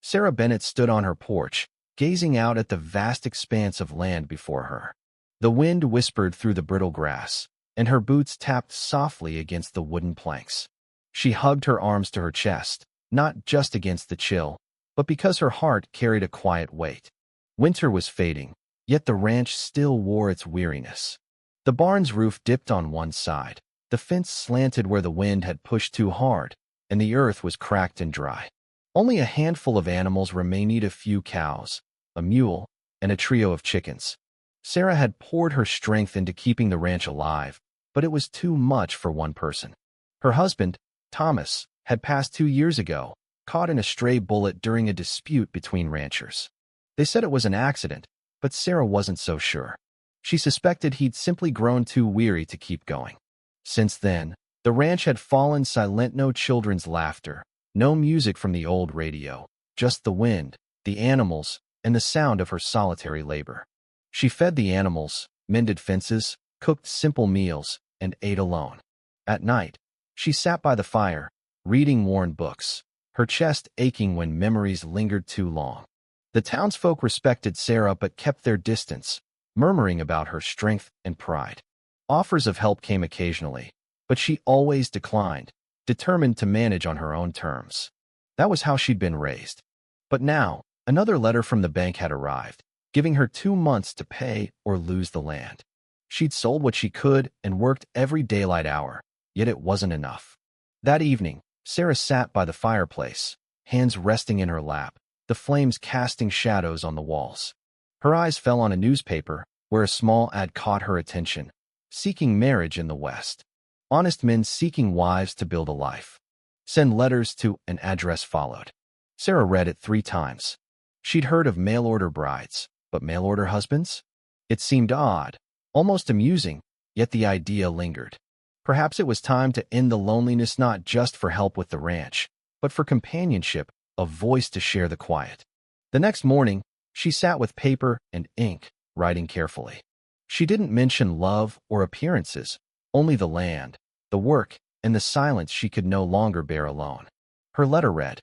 Sarah Bennett stood on her porch, gazing out at the vast expanse of land before her. The wind whispered through the brittle grass, and her boots tapped softly against the wooden planks. She hugged her arms to her chest, not just against the chill, but because her heart carried a quiet weight. Winter was fading, yet the ranch still wore its weariness. The barn's roof dipped on one side, the fence slanted where the wind had pushed too hard, and the earth was cracked and dry. Only a handful of animals remained: a few cows, a mule, and a trio of chickens. Sarah had poured her strength into keeping the ranch alive, but it was too much for one person. Her husband, Thomas, had passed 2 years ago, caught in a stray bullet during a dispute between ranchers. They said it was an accident, but Sarah wasn't so sure. She suspected he'd simply grown too weary to keep going. Since then, the ranch had fallen silent: no children's laughter, no music from the old radio, just the wind, the animals, and the sound of her solitary labor. She fed the animals, mended fences, cooked simple meals, and ate alone. At night, she sat by the fire, reading worn books, her chest aching when memories lingered too long. The townsfolk respected Sarah but kept their distance, murmuring about her strength and pride. Offers of help came occasionally, but she always declined, determined to manage on her own terms. That was how she'd been raised. But now, another letter from the bank had arrived, giving her 2 months to pay or lose the land. She'd sold what she could and worked every daylight hour, yet it wasn't enough. That evening, Sarah sat by the fireplace, hands resting in her lap, the flames casting shadows on the walls. Her eyes fell on a newspaper where a small ad caught her attention: seeking marriage in the West. Honest men seeking wives to build a life. Send letters to an address followed. Sarah read it 3 times. She'd heard of mail-order brides, but mail-order husbands? It seemed odd, almost amusing, yet the idea lingered. Perhaps it was time to end the loneliness, not just for help with the ranch, but for companionship, a voice to share the quiet. The next morning, she sat with paper and ink, writing carefully. She didn't mention love or appearances, only the land, the work, and the silence she could no longer bear alone. Her letter read,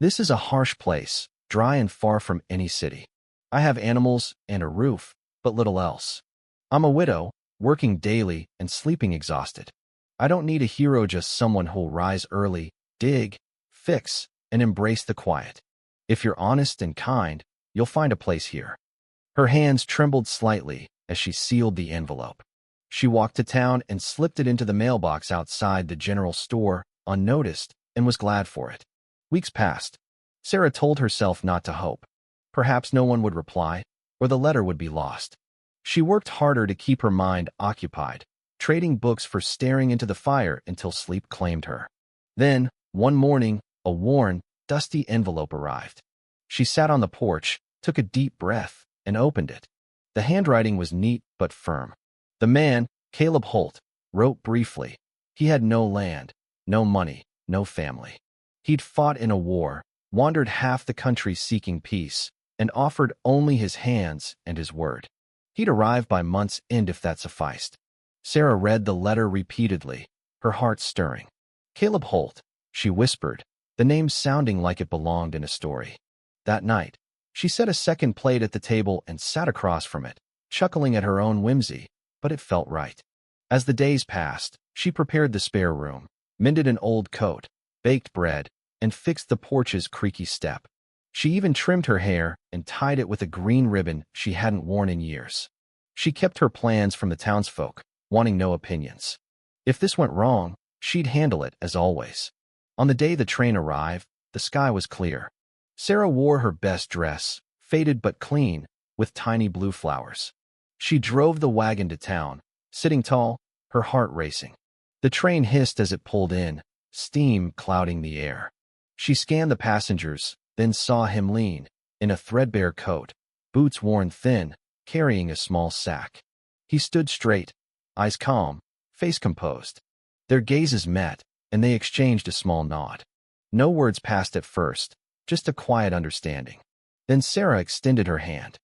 "This is a harsh place, dry and far from any city. I have animals and a roof, but little else. I'm a widow, working daily and sleeping exhausted. I don't need a hero, just someone who'll rise early, dig, fix, and embrace the quiet. If you're honest and kind, you'll find a place here." Her hands trembled slightly as she sealed the envelope. She walked to town and slipped it into the mailbox outside the general store, unnoticed, and was glad for it. Weeks passed. Sarah told herself not to hope. Perhaps no one would reply, or the letter would be lost. She worked harder to keep her mind occupied, trading books for staring into the fire until sleep claimed her. Then, one morning, a worn, dusty envelope arrived. She sat on the porch, took a deep breath, and opened it. The handwriting was neat but firm. The man, Caleb Holt, wrote briefly. He had no land, no money, no family. He'd fought in a war, wandered half the country seeking peace, and offered only his hands and his word. He'd arrive by month's end if that sufficed. Sarah read the letter repeatedly, her heart stirring. Caleb Holt, she whispered, the name sounding like it belonged in a story. That night, she set a second plate at the table and sat across from it, chuckling at her own whimsy, but it felt right. As the days passed, she prepared the spare room, mended an old coat, baked bread, and fixed the porch's creaky step. She even trimmed her hair and tied it with a green ribbon she hadn't worn in years. She kept her plans from the townsfolk, wanting no opinions. If this went wrong, she'd handle it as always. On the day the train arrived, the sky was clear. Sarah wore her best dress, faded but clean, with tiny blue flowers. She drove the wagon to town, sitting tall, her heart racing. The train hissed as it pulled in, steam clouding the air. She scanned the passengers, then saw him lean, in a threadbare coat, boots worn thin, carrying a small sack. He stood straight, eyes calm, face composed. Their gazes met, and they exchanged a small nod. No words passed at first, just a quiet understanding. Then Sarah extended her hand.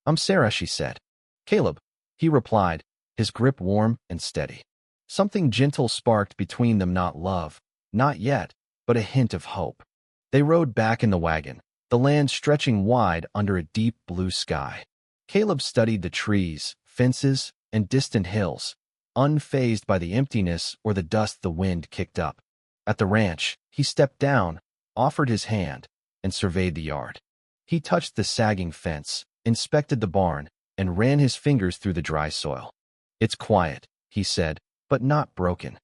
"I'm Sarah," she said. "Caleb," he replied, his grip warm and steady. Something gentle sparked between them, not love, not yet, but a hint of hope. They rode back in the wagon, the land stretching wide under a deep blue sky. Caleb studied the trees, fences, and distant hills, unfazed by the emptiness or the dust the wind kicked up. At the ranch, he stepped down, offered his hand, and surveyed the yard. He touched the sagging fence, inspected the barn, and ran his fingers through the dry soil. "It's quiet," he said, "but not broken."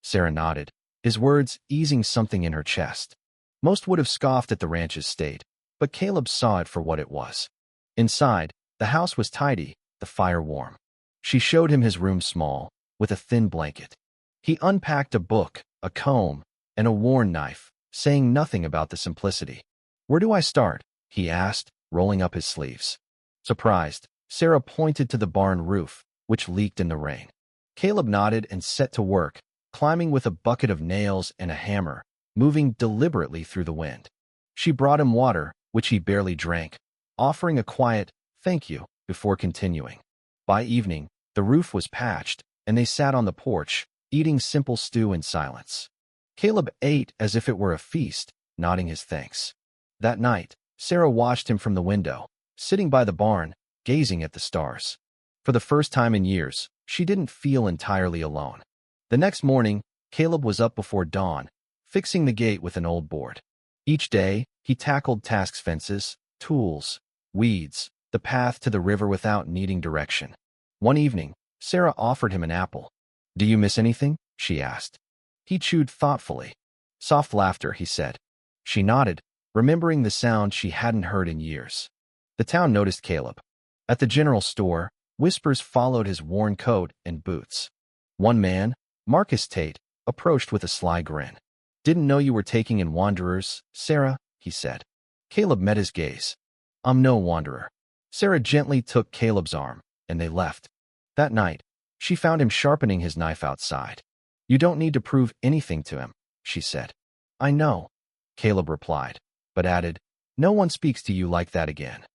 Sarah nodded, his words easing something in her chest. Most would have scoffed at the ranch's state, but Caleb saw it for what it was. Inside, the house was tidy, the fire warm. She showed him his room small, with a thin blanket. He unpacked a book, a comb, and a worn knife, saying nothing about the simplicity. "Where do I start?" he asked, rolling up his sleeves. Surprised, Sarah pointed to the barn roof, which leaked in the rain. Caleb nodded and set to work, climbing with a bucket of nails and a hammer, moving deliberately through the wind. She brought him water, which he barely drank, offering a quiet "thank you" before continuing. By evening, the roof was patched, and they sat on the porch, eating simple stew in silence. Caleb ate as if it were a feast, nodding his thanks. That night, Sarah watched him from the window, sitting by the barn, gazing at the stars. For the first time in years, she didn't feel entirely alone. The next morning, Caleb was up before dawn, fixing the gate with an old board. Each day, he tackled tasks: fences, tools, weeds, the path to the river without needing direction. One evening, Sarah offered him an apple. "Do you miss anything?" she asked. He chewed thoughtfully. "Soft laughter," he said. She nodded, remembering the sound she hadn't heard in years. The town noticed Caleb. At the general store, whispers followed his worn coat and boots. One man, Marcus Tate, approached with a sly grin. "Didn't know you were taking in wanderers, Sarah," he said. Caleb met his gaze. "I'm no wanderer." Sarah gently took Caleb's arm, and they left. That night, she found him sharpening his knife outside. "You don't need to prove anything to him," she said. "I know," Caleb replied, but added, "No one speaks to you like that again."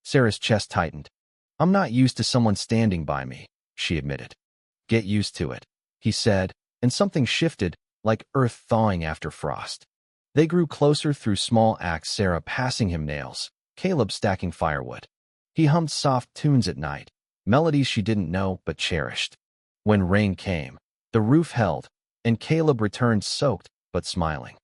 Sarah's chest tightened. "I'm not used to someone standing by me," she admitted. "Get used to it," he said, and something shifted, like earth thawing after frost. They grew closer through small acts, Sarah passing him nails, Caleb stacking firewood. He hummed soft tunes at night, melodies she didn't know but cherished. When rain came, the roof held, and Caleb returned soaked but smiling.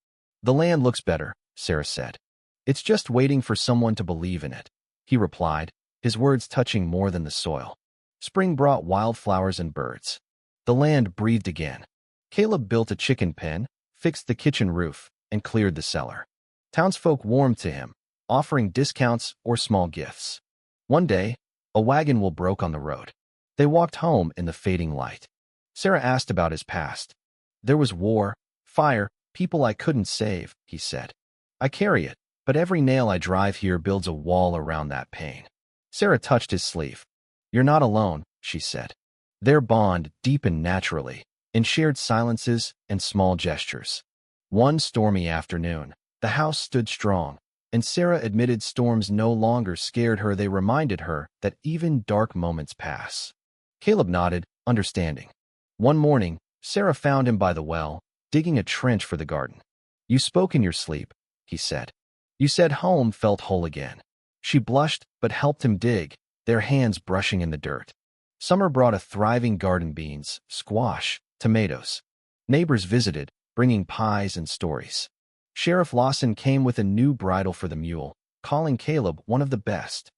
"The land looks better," Sarah said. "It's just waiting for someone to believe in it," he replied, his words touching more than the soil. Spring brought wildflowers and birds. The land breathed again. Caleb built a chicken pen, fixed the kitchen roof, and cleared the cellar. Townsfolk warmed to him, offering discounts or small gifts. One day, a wagon wheel broke on the road. They walked home in the fading light. Sarah asked about his past. "There was war, fire, people I couldn't save," he said. "I carry it, but every nail I drive here builds a wall around that pain." Sarah touched his sleeve. "You're not alone," she said. Their bond deepened naturally, in shared silences and small gestures. One stormy afternoon, the house stood strong, and Sarah admitted storms no longer scared her. They reminded her that even dark moments pass. Caleb nodded, understanding. One morning, Sarah found him by the well, digging a trench for the garden. "You spoke in your sleep," he said. "You said home felt whole again." She blushed but helped him dig, their hands brushing in the dirt. Summer brought a thriving garden: beans, squash, tomatoes. Neighbors visited, bringing pies and stories. Sheriff Lawson came with a new bridle for the mule, calling Caleb one of the best.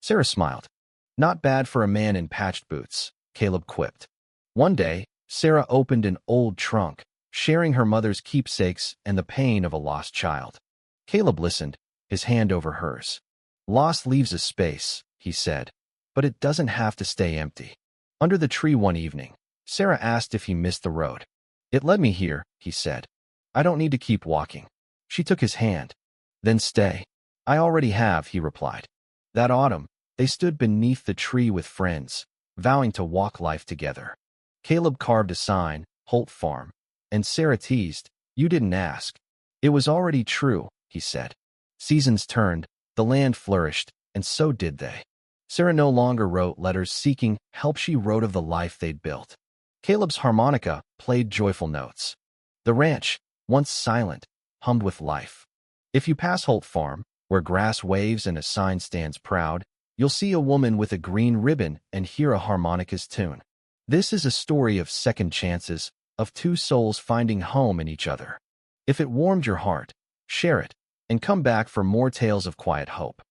Sarah smiled. "Not bad for a man in patched boots," Caleb quipped. One day, Sarah opened an old trunk, sharing her mother's keepsakes and the pain of a lost child. Caleb listened, his hand over hers. "Loss leaves a space," he said, "but it doesn't have to stay empty." Under the tree one evening, Sarah asked if he missed the road. "It led me here," he said. "I don't need to keep walking." She took his hand. "Then stay." "I already have," he replied. That autumn, they stood beneath the tree with friends, vowing to walk life together. Caleb carved a sign, "Holt Farm," and Sarah teased, "You didn't ask." "It was already true," he said. Seasons turned, the land flourished, and so did they. Sarah no longer wrote letters seeking help. She wrote of the life they'd built. Caleb's harmonica played joyful notes. The ranch, once silent, hummed with life. If you pass Holt Farm, Where grass waves and a sign stands proud, you'll see a woman with a green ribbon and hear a harmonicas tune. This is a story of second chances, of two souls finding home in each other. If it warmed your heart, share it, and come back for more tales of quiet hope.